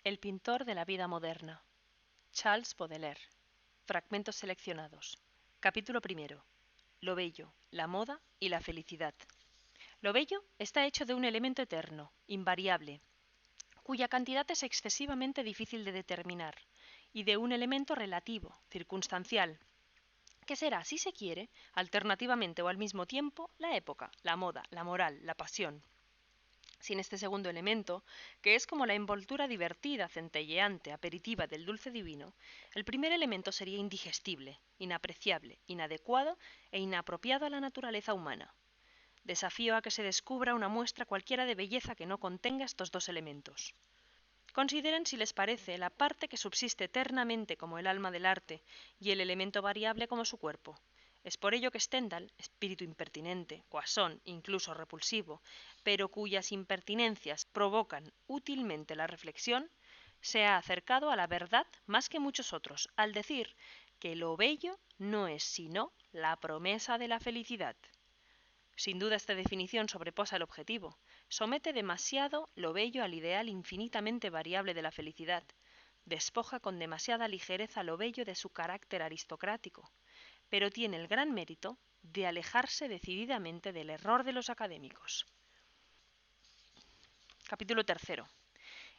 El pintor de la vida moderna. Charles Baudelaire. Fragmentos seleccionados. Capítulo primero. Lo bello, la moda y la felicidad. Lo bello está hecho de un elemento eterno, invariable, cuya cantidad es excesivamente difícil de determinar, y de un elemento relativo, circunstancial, que será, si se quiere, alternativamente o al mismo tiempo, la época, la moda, la moral, la pasión. Sin este segundo elemento, que es como la envoltura divertida, centelleante, aperitiva del dulce divino, el primer elemento sería indigestible, inapreciable, inadecuado e inapropiado a la naturaleza humana. Desafío a que se descubra una muestra cualquiera de belleza que no contenga estos dos elementos. Consideren, si les parece, la parte que subsiste eternamente como el alma del arte y el elemento variable como su cuerpo. Es por ello que Stendhal, espíritu impertinente, guasón, incluso repulsivo, pero cuyas impertinencias provocan útilmente la reflexión, se ha acercado a la verdad más que muchos otros, al decir que lo bello no es sino la promesa de la felicidad. Sin duda esta definición sobreposa el objetivo, somete demasiado lo bello al ideal infinitamente variable de la felicidad, despoja con demasiada ligereza lo bello de su carácter aristocrático, pero tiene el gran mérito de alejarse decididamente del error de los académicos. Capítulo tercero.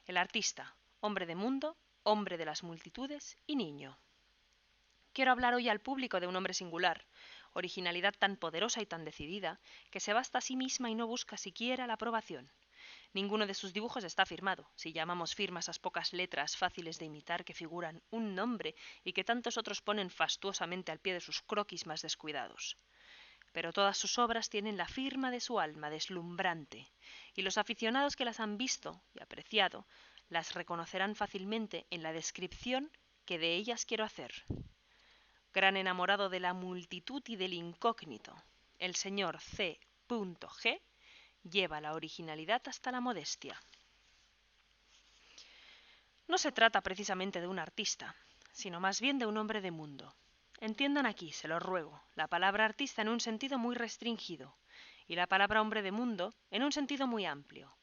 El artista, hombre de mundo, hombre de las multitudes y niño. Quiero hablar hoy al público de un hombre singular, originalidad tan poderosa y tan decidida, que se basta a sí misma y no busca siquiera la aprobación. Ninguno de sus dibujos está firmado, si llamamos firma esas pocas letras fáciles de imitar que figuran un nombre y que tantos otros ponen fastuosamente al pie de sus croquis más descuidados. Pero todas sus obras tienen la firma de su alma deslumbrante, y los aficionados que las han visto y apreciado las reconocerán fácilmente en la descripción que de ellas quiero hacer. Gran enamorado de la multitud y del incógnito, el señor C. G. lleva la originalidad hasta la modestia. No se trata precisamente de un artista, sino más bien de un hombre de mundo. Entiendan aquí, se lo ruego, la palabra artista en un sentido muy restringido y la palabra hombre de mundo en un sentido muy amplio.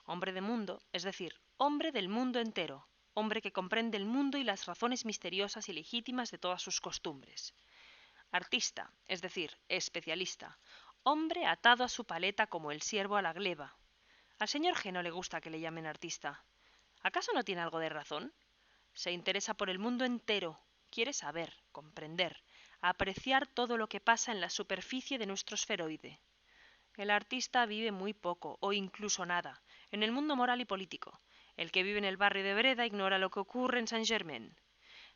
Hombre de mundo, es decir, hombre del mundo entero, hombre que comprende el mundo y las razones misteriosas y legítimas de todas sus costumbres. Artista, es decir, especialista, hombre atado a su paleta como el ciervo a la gleba. Al señor G no le gusta que le llamen artista. ¿Acaso no tiene algo de razón? Se interesa por el mundo entero, quiere saber, comprender, apreciar todo lo que pasa en la superficie de nuestro esferoide. El artista vive muy poco, o incluso nada, en el mundo moral y político. El que vive en el barrio de Breda ignora lo que ocurre en Saint-Germain.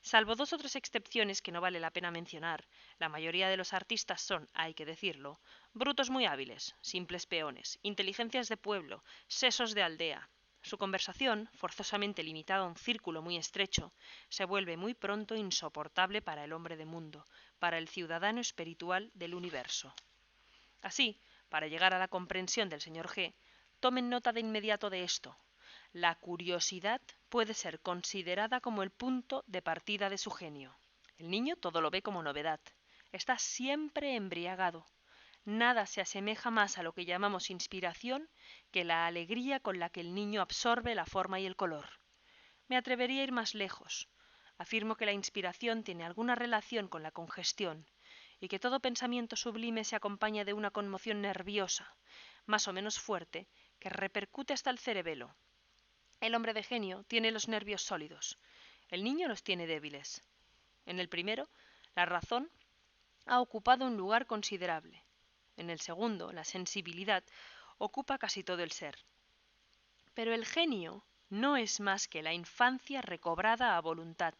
Salvo dos o tres excepciones que no vale la pena mencionar, la mayoría de los artistas son, hay que decirlo, brutos muy hábiles, simples peones, inteligencias de pueblo, sesos de aldea. Su conversación, forzosamente limitada a un círculo muy estrecho, se vuelve muy pronto insoportable para el hombre de mundo, para el ciudadano espiritual del universo. Así, para llegar a la comprensión del señor G, tomen nota de inmediato de esto. La curiosidad puede ser considerada como el punto de partida de su genio. El niño todo lo ve como novedad. Está siempre embriagado. Nada se asemeja más a lo que llamamos inspiración que la alegría con la que el niño absorbe la forma y el color. Me atrevería a ir más lejos. Afirmo que la inspiración tiene alguna relación con la congestión y que todo pensamiento sublime se acompaña de una conmoción nerviosa, más o menos fuerte, que repercute hasta el cerebelo. El hombre de genio tiene los nervios sólidos, el niño los tiene débiles. En el primero, la razón ha ocupado un lugar considerable. En el segundo, la sensibilidad ocupa casi todo el ser. Pero el genio no es más que la infancia recobrada a voluntad,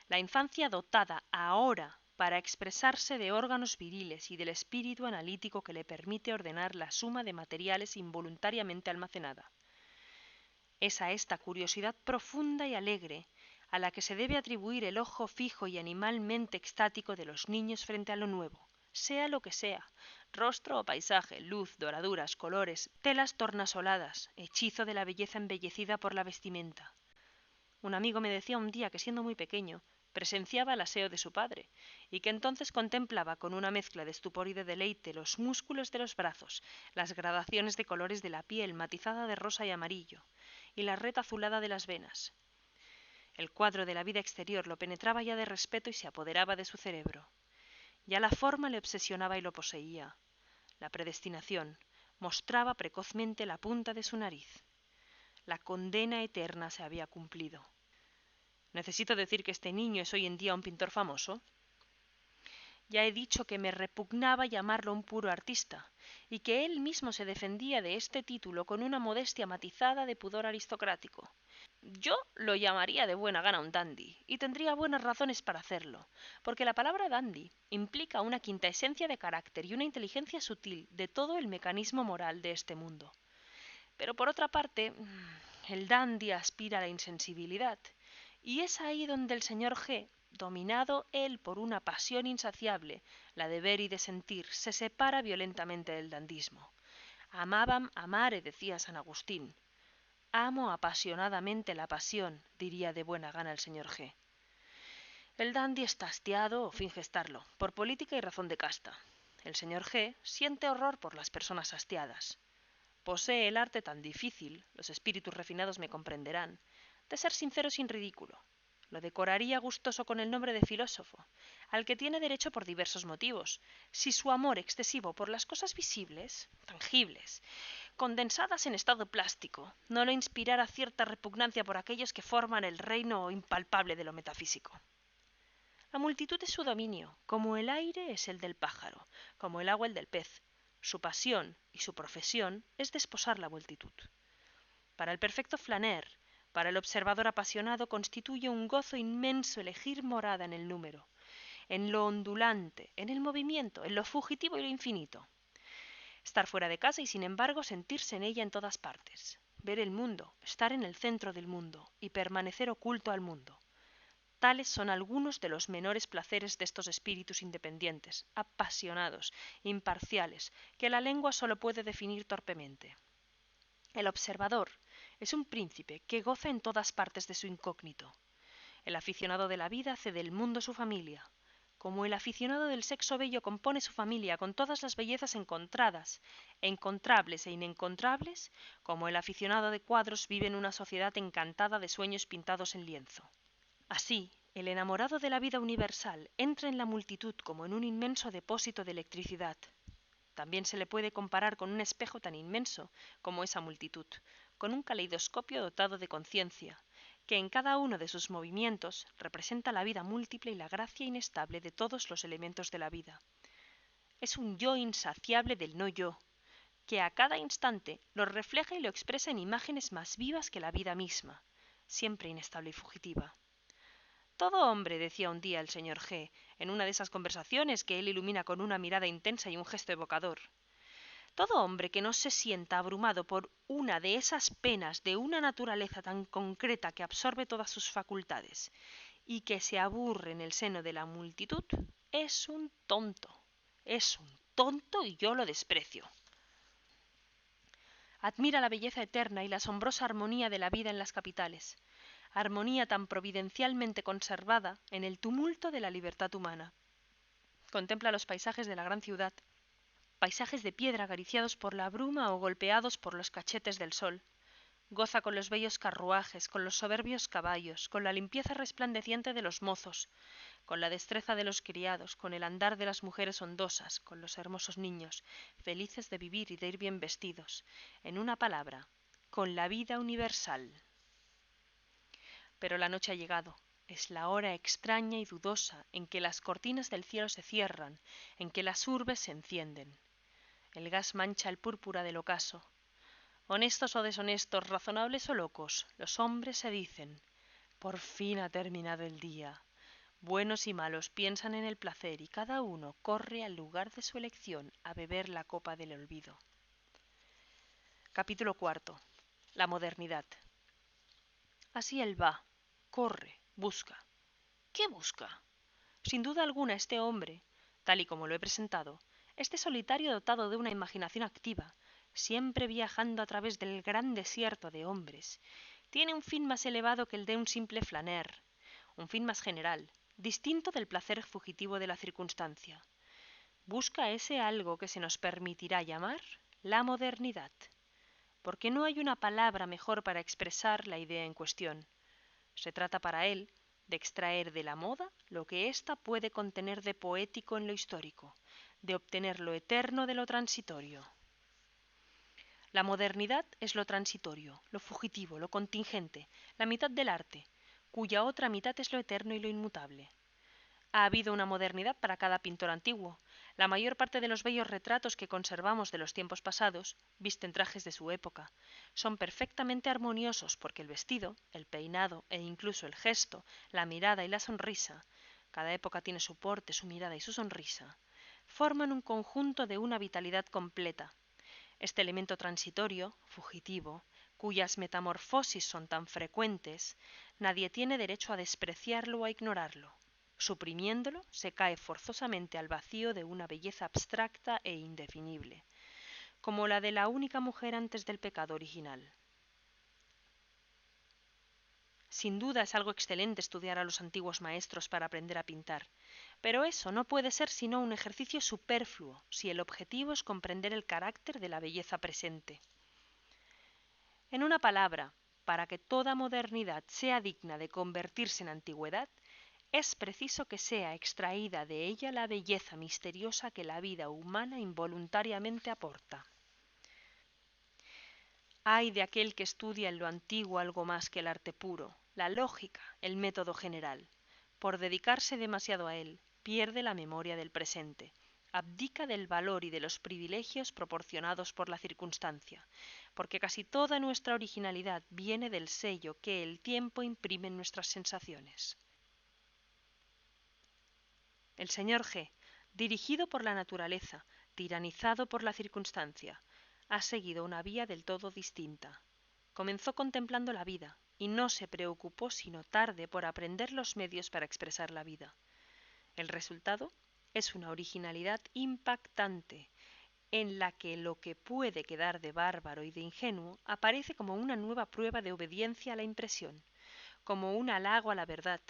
la infancia dotada ahora para expresarse de órganos viriles y del espíritu analítico que le permite ordenar la suma de materiales involuntariamente almacenada. Es a esta curiosidad profunda y alegre a la que se debe atribuir el ojo fijo y animalmente extático de los niños frente a lo nuevo, sea lo que sea, rostro o paisaje, luz, doraduras, colores, telas tornasoladas, hechizo de la belleza embellecida por la vestimenta. Un amigo me decía un día que siendo muy pequeño presenciaba el aseo de su padre, y que entonces contemplaba con una mezcla de estupor y de deleite los músculos de los brazos, las gradaciones de colores de la piel matizada de rosa y amarillo, y la red azulada de las venas. El cuadro de la vida exterior lo penetraba ya de respeto y se apoderaba de su cerebro. Ya la forma le obsesionaba y lo poseía. La predestinación mostraba precozmente la punta de su nariz. La condena eterna se había cumplido. ¿Necesito decir que este niño es hoy en día un pintor famoso? Ya he dicho que me repugnaba llamarlo un puro artista, y que él mismo se defendía de este título con una modestia matizada de pudor aristocrático. Yo lo llamaría de buena gana un dandy, y tendría buenas razones para hacerlo, porque la palabra dandy implica una quinta esencia de carácter y una inteligencia sutil de todo el mecanismo moral de este mundo. Pero por otra parte, el dandy aspira a la insensibilidad, y es ahí donde el señor G, dominado él por una pasión insaciable, la de ver y de sentir, se separa violentamente del dandismo. Amabam amare, decía San Agustín. Amo apasionadamente la pasión, diría de buena gana el señor G. El dandy está hastiado, o finge estarlo, por política y razón de casta. El señor G siente horror por las personas hastiadas. Posee el arte tan difícil, los espíritus refinados me comprenderán, de ser sincero sin ridículo. Lo decoraría gustoso con el nombre de filósofo, al que tiene derecho por diversos motivos, si su amor excesivo por las cosas visibles, tangibles, condensadas en estado plástico, no le inspirara cierta repugnancia por aquellos que forman el reino impalpable de lo metafísico. La multitud es su dominio, como el aire es el del pájaro, como el agua el del pez. Su pasión y su profesión es desposar la multitud. Para el perfecto flaner, para el observador apasionado, constituye un gozo inmenso elegir morada en el número, en lo ondulante, en el movimiento, en lo fugitivo y lo infinito. Estar fuera de casa y sin embargo sentirse en ella en todas partes. Ver el mundo, estar en el centro del mundo y permanecer oculto al mundo. Tales son algunos de los menores placeres de estos espíritus independientes, apasionados, imparciales, que la lengua sólo puede definir torpemente. El observador es un príncipe que goza en todas partes de su incógnito. El aficionado de la vida hace del mundo su familia. Como el aficionado del sexo bello compone su familia con todas las bellezas encontradas, encontrables e inencontrables, como el aficionado de cuadros vive en una sociedad encantada de sueños pintados en lienzo. Así, el enamorado de la vida universal entra en la multitud como en un inmenso depósito de electricidad. También se le puede comparar con un espejo tan inmenso como esa multitud, con un caleidoscopio dotado de conciencia, que en cada uno de sus movimientos representa la vida múltiple y la gracia inestable de todos los elementos de la vida. Es un yo insaciable del no yo, que a cada instante lo refleja y lo expresa en imágenes más vivas que la vida misma, siempre inestable y fugitiva. Todo hombre, decía un día el señor G, en una de esas conversaciones que él ilumina con una mirada intensa y un gesto evocador, todo hombre que no se sienta abrumado por una de esas penas de una naturaleza tan concreta que absorbe todas sus facultades y que se aburre en el seno de la multitud, es un tonto y yo lo desprecio. Admira la belleza eterna y la asombrosa armonía de la vida en las capitales, armonía tan providencialmente conservada en el tumulto de la libertad humana. Contempla los paisajes de la gran ciudad, paisajes de piedra acariciados por la bruma o golpeados por los cachetes del sol. Goza con los bellos carruajes, con los soberbios caballos, con la limpieza resplandeciente de los mozos, con la destreza de los criados, con el andar de las mujeres hondosas, con los hermosos niños, felices de vivir y de ir bien vestidos. En una palabra, con la vida universal. Pero la noche ha llegado. Es la hora extraña y dudosa en que las cortinas del cielo se cierran, en que las urbes se encienden. El gas mancha el púrpura del ocaso. Honestos o deshonestos, razonables o locos, los hombres se dicen: por fin ha terminado el día. Buenos y malos piensan en el placer y cada uno corre al lugar de su elección a beber la copa del olvido. Capítulo IV. La modernidad. Así él va, corre, busca. ¿Qué busca? Sin duda alguna este hombre, tal y como lo he presentado, este solitario dotado de una imaginación activa, siempre viajando a través del gran desierto de hombres, tiene un fin más elevado que el de un simple flaner, un fin más general, distinto del placer fugitivo de la circunstancia. Busca ese algo que se nos permitirá llamar la modernidad, porque no hay una palabra mejor para expresar la idea en cuestión. Se trata para él de extraer de la moda lo que ésta puede contener de poético en lo histórico, de obtener lo eterno de lo transitorio. La modernidad es lo transitorio, lo fugitivo, lo contingente, la mitad del arte, cuya otra mitad es lo eterno y lo inmutable. Ha habido una modernidad para cada pintor antiguo. La mayor parte de los bellos retratos que conservamos de los tiempos pasados visten trajes de su época. Son perfectamente armoniosos porque el vestido, el peinado e incluso el gesto, la mirada y la sonrisa, cada época tiene su porte, su mirada y su sonrisa, forman un conjunto de una vitalidad completa. Este elemento transitorio, fugitivo, cuyas metamorfosis son tan frecuentes, nadie tiene derecho a despreciarlo o a ignorarlo. Suprimiéndolo, se cae forzosamente al vacío de una belleza abstracta e indefinible, como la de la única mujer antes del pecado original. Sin duda es algo excelente estudiar a los antiguos maestros para aprender a pintar, pero eso no puede ser sino un ejercicio superfluo si el objetivo es comprender el carácter de la belleza presente. En una palabra, para que toda modernidad sea digna de convertirse en antigüedad, es preciso que sea extraída de ella la belleza misteriosa que la vida humana involuntariamente aporta. Ay de aquel que estudia en lo antiguo algo más que el arte puro, la lógica, el método general. Por dedicarse demasiado a él, pierde la memoria del presente, abdica del valor y de los privilegios proporcionados por la circunstancia, porque casi toda nuestra originalidad viene del sello que el tiempo imprime en nuestras sensaciones. El señor G., dirigido por la naturaleza, tiranizado por la circunstancia, ha seguido una vía del todo distinta. Comenzó contemplando la vida y no se preocupó sino tarde por aprender los medios para expresar la vida. El resultado es una originalidad impactante, en la que lo que puede quedar de bárbaro y de ingenuo aparece como una nueva prueba de obediencia a la impresión, como un halago a la verdad.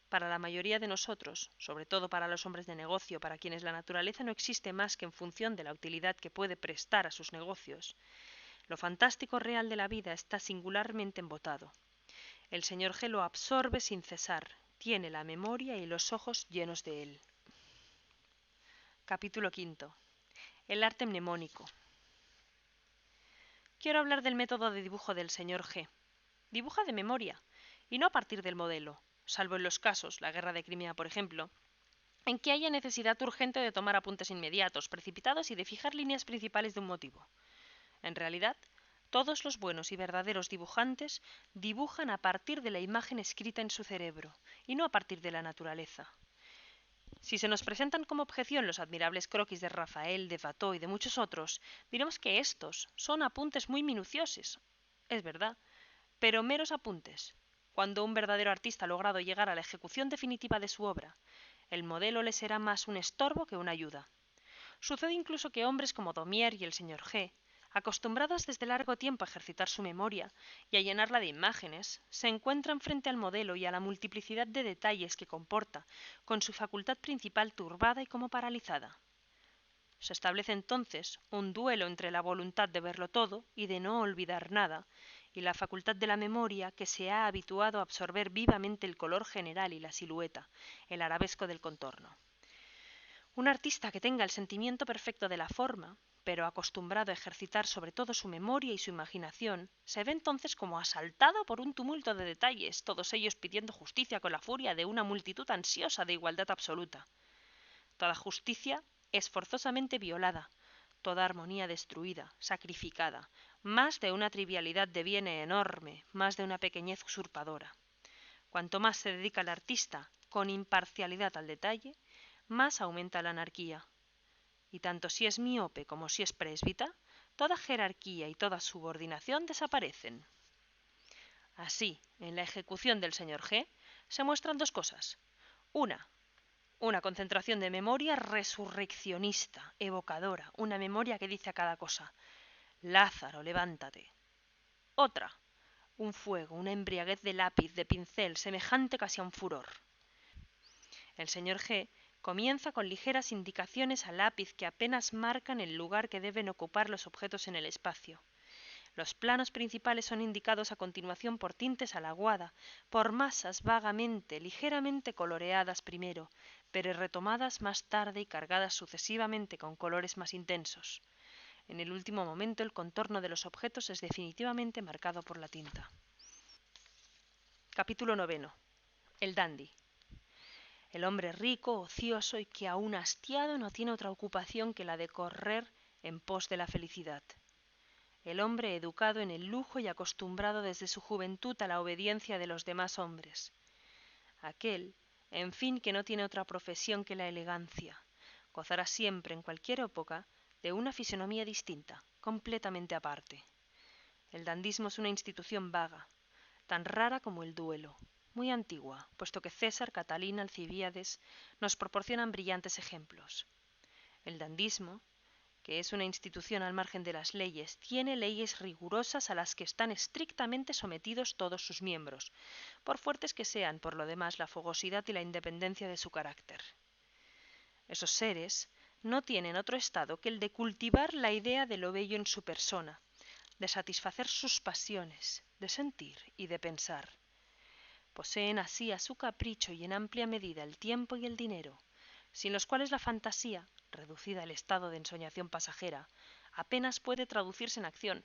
Para la mayoría de nosotros, sobre todo para los hombres de negocio, para quienes la naturaleza no existe más que en función de la utilidad que puede prestar a sus negocios, lo fantástico real de la vida está singularmente embotado. El señor G lo absorbe sin cesar, tiene la memoria y los ojos llenos de él. Capítulo V. El arte mnemónico. Quiero hablar del método de dibujo del señor G. Dibuja de memoria, y no a partir del modelo, salvo en los casos, la guerra de Crimea por ejemplo, en que haya necesidad urgente de tomar apuntes inmediatos, precipitados y de fijar líneas principales de un motivo. En realidad, todos los buenos y verdaderos dibujantes dibujan a partir de la imagen escrita en su cerebro, y no a partir de la naturaleza. Si se nos presentan como objeción los admirables croquis de Rafael, de Watteau y de muchos otros, diremos que estos son apuntes muy minuciosos. Es verdad, pero meros apuntes. Cuando un verdadero artista ha logrado llegar a la ejecución definitiva de su obra, el modelo le será más un estorbo que una ayuda. Sucede incluso que hombres como Daumier y el señor G., acostumbrados desde largo tiempo a ejercitar su memoria y a llenarla de imágenes, se encuentran frente al modelo y a la multiplicidad de detalles que comporta, con su facultad principal turbada y como paralizada. Se establece entonces un duelo entre la voluntad de verlo todo y de no olvidar nada, y la facultad de la memoria que se ha habituado a absorber vivamente el color general y la silueta, el arabesco del contorno. Un artista que tenga el sentimiento perfecto de la forma, pero acostumbrado a ejercitar sobre todo su memoria y su imaginación, se ve entonces como asaltado por un tumulto de detalles, todos ellos pidiendo justicia con la furia de una multitud ansiosa de igualdad absoluta. Toda justicia es forzosamente violada, toda armonía destruida, sacrificada, más de una trivialidad deviene enorme, más de una pequeñez usurpadora. Cuanto más se dedica el artista con imparcialidad al detalle, más aumenta la anarquía. Y tanto si es miope como si es presbita, toda jerarquía y toda subordinación desaparecen. Así, en la ejecución del señor G, se muestran dos cosas. Una concentración de memoria resurreccionista, evocadora, una memoria que dice a cada cosa: Lázaro, levántate. Otra, un fuego, una embriaguez de lápiz, de pincel, semejante casi a un furor. El señor G comienza con ligeras indicaciones a lápiz que apenas marcan el lugar que deben ocupar los objetos en el espacio. Los planos principales son indicados a continuación por tintes a la aguada, por masas vagamente, ligeramente coloreadas primero, pero retomadas más tarde y cargadas sucesivamente con colores más intensos. En el último momento el contorno de los objetos es definitivamente marcado por la tinta. Capítulo 9. El dandy. El hombre rico, ocioso y que aún hastiado no tiene otra ocupación que la de correr en pos de la felicidad. El hombre educado en el lujo y acostumbrado desde su juventud a la obediencia de los demás hombres. Aquel, en fin, que no tiene otra profesión que la elegancia, gozará siempre, en cualquier época, de una fisonomía distinta, completamente aparte. El dandismo es una institución vaga, tan rara como el duelo, muy antigua, puesto que César, Catalina, Alcibíades nos proporcionan brillantes ejemplos. El dandismo, que es una institución al margen de las leyes, tiene leyes rigurosas a las que están estrictamente sometidos todos sus miembros, por fuertes que sean, por lo demás, la fogosidad y la independencia de su carácter. Esos seres no tienen otro estado que el de cultivar la idea de lo bello en su persona, de satisfacer sus pasiones, de sentir y de pensar. Poseen así a su capricho y en amplia medida el tiempo y el dinero, sin los cuales la fantasía, reducida al estado de ensoñación pasajera, apenas puede traducirse en acción.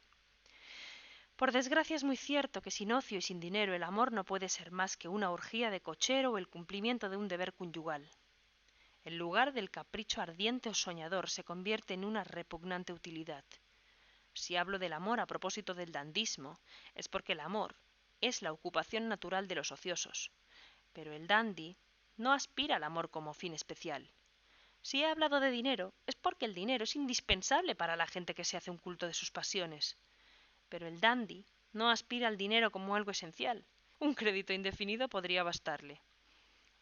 Por desgracia es muy cierto que sin ocio y sin dinero el amor no puede ser más que una orgía de cochero o el cumplimiento de un deber conyugal. El lugar del capricho ardiente o soñador se convierte en una repugnante utilidad. Si hablo del amor a propósito del dandismo, es porque el amor es la ocupación natural de los ociosos, pero el dandy no aspira al amor como fin especial. Si he hablado de dinero, es porque el dinero es indispensable para la gente que se hace un culto de sus pasiones, pero el dandy no aspira al dinero como algo esencial. Un crédito indefinido podría bastarle.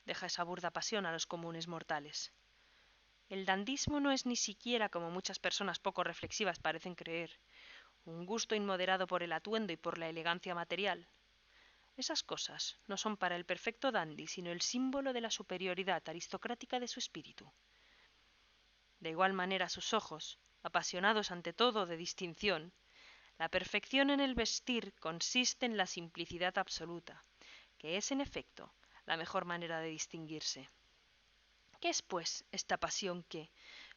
Deja esa burda pasión a los comunes mortales. El dandismo no es ni siquiera, como muchas personas poco reflexivas parecen creer, un gusto inmoderado por el atuendo y por la elegancia material. Esas cosas no son para el perfecto dandy sino el símbolo de la superioridad aristocrática de su espíritu. De igual manera sus ojos, apasionados ante todo de distinción, la perfección en el vestir consiste en la simplicidad absoluta, que es en efecto la mejor manera de distinguirse. ¿Qué es, pues, esta pasión que,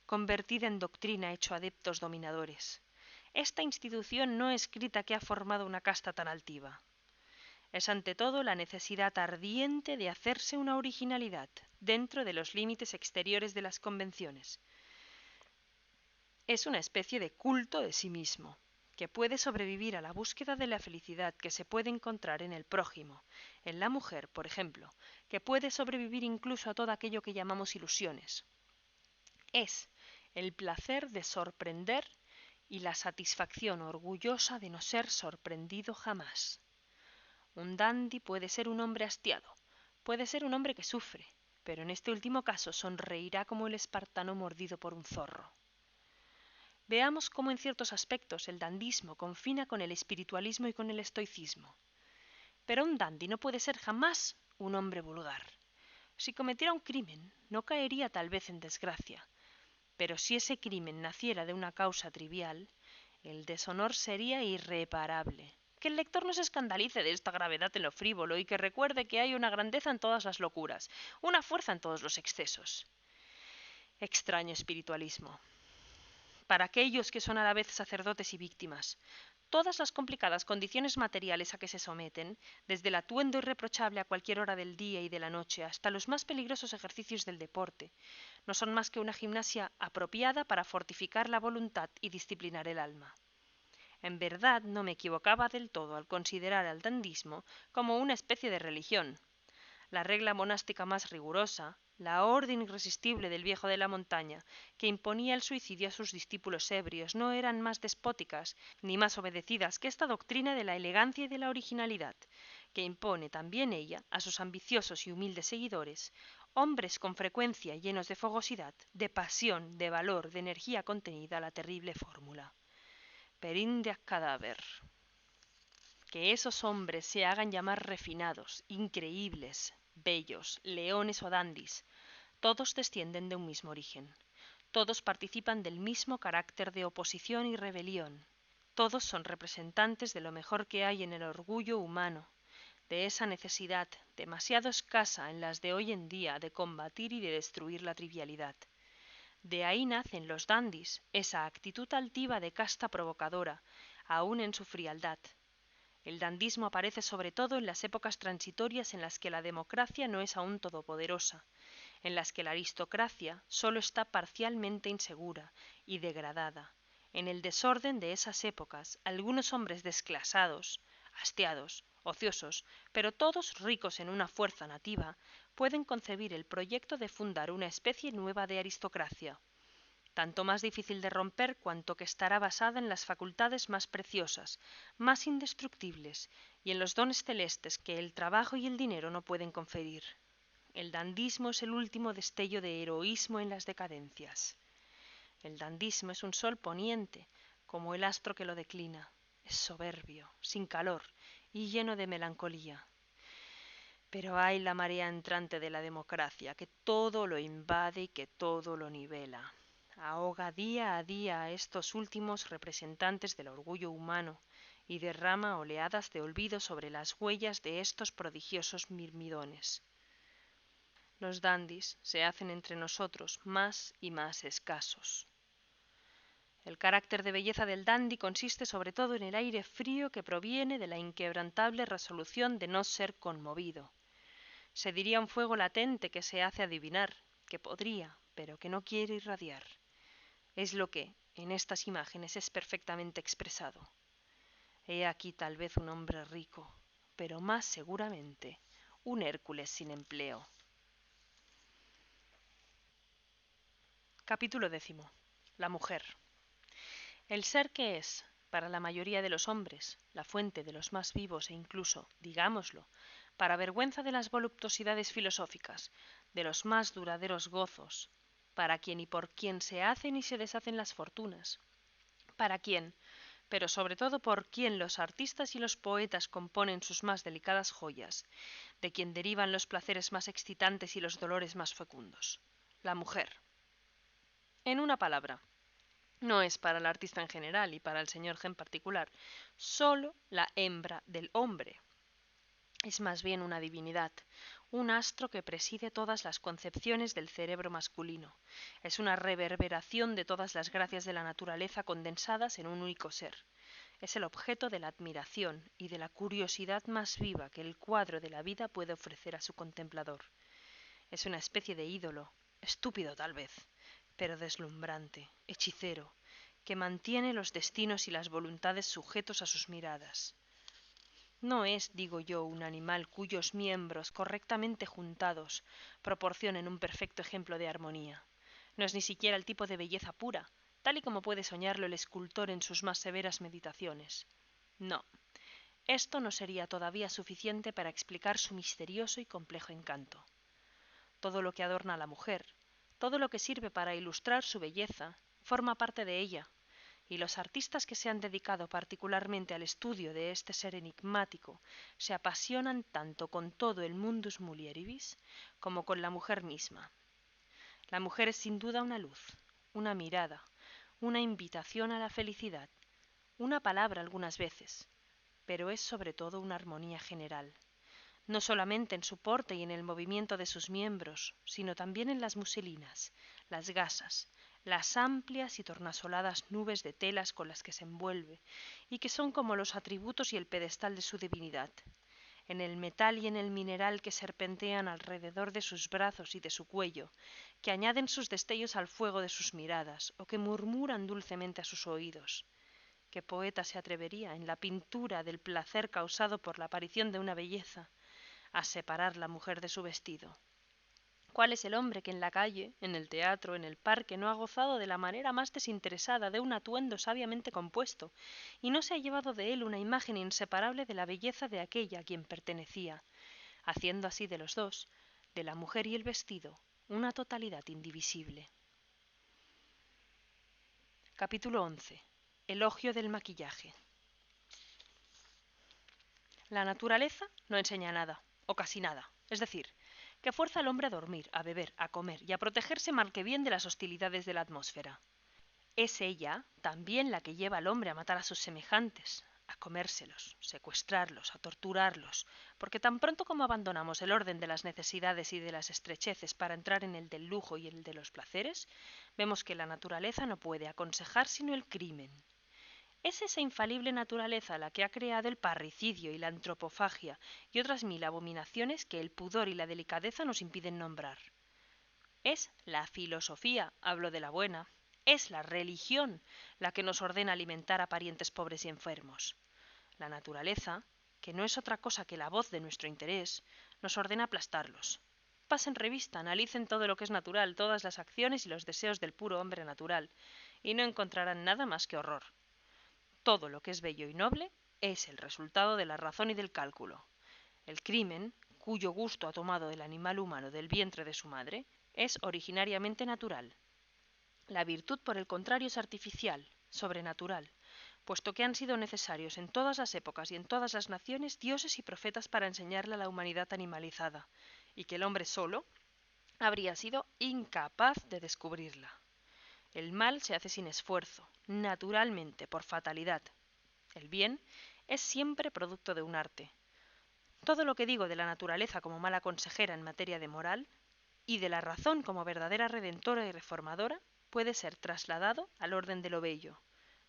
convertida en doctrina, ha hecho adeptos dominadores? Esta institución no escrita que ha formado una casta tan altiva. Es ante todo la necesidad ardiente de hacerse una originalidad dentro de los límites exteriores de las convenciones. Es una especie de culto de sí mismo, que puede sobrevivir a la búsqueda de la felicidad que se puede encontrar en el prójimo, en la mujer, por ejemplo, que puede sobrevivir incluso a todo aquello que llamamos ilusiones. Es el placer de sorprender y la satisfacción orgullosa de no ser sorprendido jamás. Un dandy puede ser un hombre hastiado, puede ser un hombre que sufre, pero en este último caso sonreirá como el espartano mordido por un zorro. Veamos cómo en ciertos aspectos el dandismo confina con el espiritualismo y con el estoicismo. Pero un dandy no puede ser jamás un hombre vulgar. Si cometiera un crimen, no caería tal vez en desgracia, pero si ese crimen naciera de una causa trivial, el deshonor sería irreparable. Que el lector no se escandalice de esta gravedad en lo frívolo y que recuerde que hay una grandeza en todas las locuras, una fuerza en todos los excesos. Extraño espiritualismo. Para aquellos que son a la vez sacerdotes y víctimas, todas las complicadas condiciones materiales a que se someten, desde el atuendo irreprochable a cualquier hora del día y de la noche hasta los más peligrosos ejercicios del deporte, no son más que una gimnasia apropiada para fortificar la voluntad y disciplinar el alma. En verdad no me equivocaba del todo al considerar al dandismo como una especie de religión. La regla monástica más rigurosa, la orden irresistible del viejo de la montaña, que imponía el suicidio a sus discípulos ebrios, no eran más despóticas ni más obedecidas que esta doctrina de la elegancia y de la originalidad, que impone también ella a sus ambiciosos y humildes seguidores, hombres con frecuencia llenos de fogosidad, de pasión, de valor, de energía contenida, la terrible fórmula. Perinde ad cadáver. Que esos hombres se hagan llamar refinados, increíbles, bellos, leones o dandis, todos descienden de un mismo origen, todos participan del mismo carácter de oposición y rebelión, Todos son representantes de lo mejor que hay en el orgullo humano, de esa necesidad, demasiado escasa en las de hoy en día, de combatir y de destruir la trivialidad. De ahí nacen los dandis, esa actitud altiva de casta provocadora, aun en su frialdad. El dandismo aparece sobre todo en las épocas transitorias en las que la democracia no es aún todopoderosa, en las que la aristocracia solo está parcialmente insegura y degradada. En el desorden de esas épocas, algunos hombres desclasados, hastiados, ociosos, pero todos ricos en una fuerza nativa, pueden concebir el proyecto de fundar una especie nueva de aristocracia, tanto más difícil de romper cuanto que estará basada en las facultades más preciosas, más indestructibles, y en los dones celestes que el trabajo y el dinero no pueden conferir. El dandismo es el último destello de heroísmo en las decadencias. El dandismo es un sol poniente, como el astro que lo declina. Es soberbio, sin calor y lleno de melancolía. Pero hay la marea entrante de la democracia, que todo lo invade y que todo lo nivela. Ahoga día a día a estos últimos representantes del orgullo humano y derrama oleadas de olvido sobre las huellas de estos prodigiosos mirmidones. Los dandis se hacen entre nosotros más y más escasos. El carácter de belleza del dandy consiste sobre todo en el aire frío que proviene de la inquebrantable resolución de no ser conmovido. Se diría un fuego latente que se hace adivinar, que podría, pero que no quiere irradiar. Es lo que, en estas imágenes, es perfectamente expresado. He aquí tal vez un hombre rico, pero más seguramente un Hércules sin empleo. Capítulo 10. La mujer. El ser que es, para la mayoría de los hombres, la fuente de los más vivos e incluso, digámoslo, para vergüenza de las voluptuosidades filosóficas, de los más duraderos gozos, para quien y por quien se hacen y se deshacen las fortunas, para quien, pero sobre todo por quien los artistas y los poetas componen sus más delicadas joyas, de quien derivan los placeres más excitantes y los dolores más fecundos, la mujer. En una palabra, no es para el artista en general y para el señor G en particular, sólo la hembra del hombre. Es más bien una divinidad, un astro que preside todas las concepciones del cerebro masculino. Es una reverberación de todas las gracias de la naturaleza condensadas en un único ser. Es el objeto de la admiración y de la curiosidad más viva que el cuadro de la vida puede ofrecer a su contemplador. Es una especie de ídolo, estúpido tal vez, pero deslumbrante, hechicero, que mantiene los destinos y las voluntades sujetos a sus miradas. No es, digo yo, un animal cuyos miembros, correctamente juntados, proporcionen un perfecto ejemplo de armonía. No es ni siquiera el tipo de belleza pura, tal y como puede soñarlo el escultor en sus más severas meditaciones. No, esto no sería todavía suficiente para explicar su misterioso y complejo encanto. Todo lo que adorna a la mujer, todo lo que sirve para ilustrar su belleza, forma parte de ella, y los artistas que se han dedicado particularmente al estudio de este ser enigmático se apasionan tanto con todo el mundus mulieribus como con la mujer misma. La mujer es sin duda una luz, una mirada, una invitación a la felicidad, una palabra algunas veces, pero es sobre todo una armonía general, no solamente en su porte y en el movimiento de sus miembros, sino también en las muselinas, las gasas, las amplias y tornasoladas nubes de telas con las que se envuelve, y que son como los atributos y el pedestal de su divinidad, en el metal y en el mineral que serpentean alrededor de sus brazos y de su cuello, que añaden sus destellos al fuego de sus miradas, o que murmuran dulcemente a sus oídos. ¿Qué poeta se atrevería, en la pintura del placer causado por la aparición de una belleza, a separar la mujer de su vestido? ¿Cuál es el hombre que en la calle, en el teatro, en el parque, no ha gozado de la manera más desinteresada de un atuendo sabiamente compuesto, y no se ha llevado de él una imagen inseparable de la belleza de aquella a quien pertenecía, haciendo así de los dos, de la mujer y el vestido, una totalidad indivisible? Capítulo 11. Elogio del maquillaje. La naturaleza no enseña nada, o casi nada, es decir, que fuerza al hombre a dormir, a beber, a comer y a protegerse mal que bien de las hostilidades de la atmósfera. Es ella también la que lleva al hombre a matar a sus semejantes, a comérselos, secuestrarlos, a torturarlos, porque tan pronto como abandonamos el orden de las necesidades y de las estrecheces para entrar en el del lujo y el de los placeres, vemos que la naturaleza no puede aconsejar sino el crimen. Es esa infalible naturaleza la que ha creado el parricidio y la antropofagia y otras 1000 abominaciones que el pudor y la delicadeza nos impiden nombrar. Es la filosofía, hablo de la buena, es la religión la que nos ordena alimentar a parientes pobres y enfermos. La naturaleza, que no es otra cosa que la voz de nuestro interés, nos ordena aplastarlos. Pasen revista, analicen todo lo que es natural, todas las acciones y los deseos del puro hombre natural, y no encontrarán nada más que horror. Todo lo que es bello y noble es el resultado de la razón y del cálculo. El crimen, cuyo gusto ha tomado el animal humano del vientre de su madre, es originariamente natural. La virtud, por el contrario, es artificial, sobrenatural, puesto que han sido necesarios en todas las épocas y en todas las naciones dioses y profetas para enseñarle a la humanidad animalizada, y que el hombre solo habría sido incapaz de descubrirla. El mal se hace sin esfuerzo, naturalmente, por fatalidad. El bien es siempre producto de un arte. Todo lo que digo de la naturaleza como mala consejera en materia de moral y de la razón como verdadera redentora y reformadora puede ser trasladado al orden de lo bello.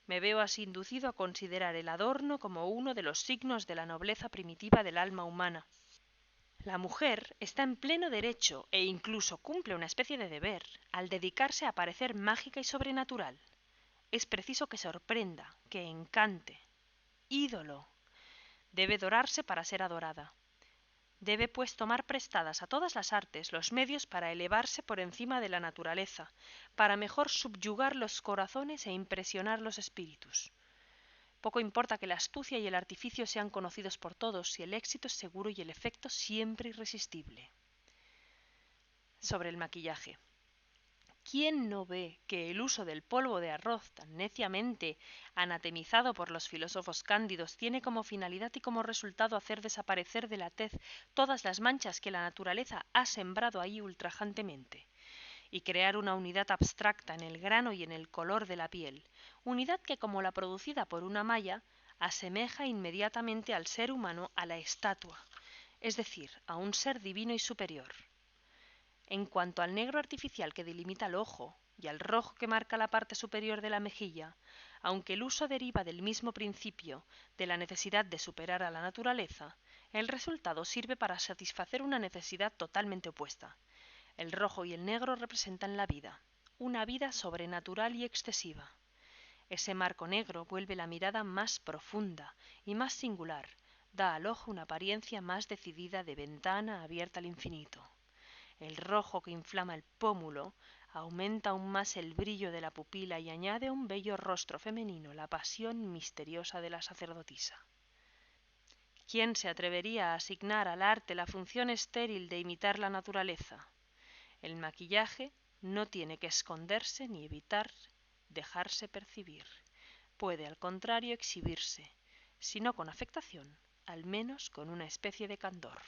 Me veo así inducido a considerar el adorno como uno de los signos de la nobleza primitiva del alma humana. La mujer está en pleno derecho e incluso cumple una especie de deber al dedicarse a parecer mágica y sobrenatural. Es preciso que sorprenda, que encante. Ídolo. Debe dorarse para ser adorada. Debe pues tomar prestadas a todas las artes los medios para elevarse por encima de la naturaleza, para mejor subyugar los corazones e impresionar los espíritus. Poco importa que la astucia y el artificio sean conocidos por todos si el éxito es seguro y el efecto siempre irresistible. Sobre el maquillaje. ¿Quién no ve que el uso del polvo de arroz, tan neciamente anatemizado por los filósofos cándidos, tiene como finalidad y como resultado hacer desaparecer de la tez todas las manchas que la naturaleza ha sembrado ahí ultrajantemente, y crear una unidad abstracta en el grano y en el color de la piel, unidad que, como la producida por una malla, asemeja inmediatamente al ser humano a la estatua, es decir, a un ser divino y superior? En cuanto al negro artificial que delimita el ojo y al rojo que marca la parte superior de la mejilla, aunque el uso deriva del mismo principio, de la necesidad de superar a la naturaleza, el resultado sirve para satisfacer una necesidad totalmente opuesta. El rojo y el negro representan la vida, una vida sobrenatural y excesiva. Ese marco negro vuelve la mirada más profunda y más singular, da al ojo una apariencia más decidida de ventana abierta al infinito. El rojo que inflama el pómulo aumenta aún más el brillo de la pupila y añade a un bello rostro femenino la pasión misteriosa de la sacerdotisa. ¿Quién se atrevería a asignar al arte la función estéril de imitar la naturaleza? El maquillaje no tiene que esconderse ni evitar dejarse percibir. Puede, al contrario, exhibirse, si no con afectación, al menos con una especie de candor.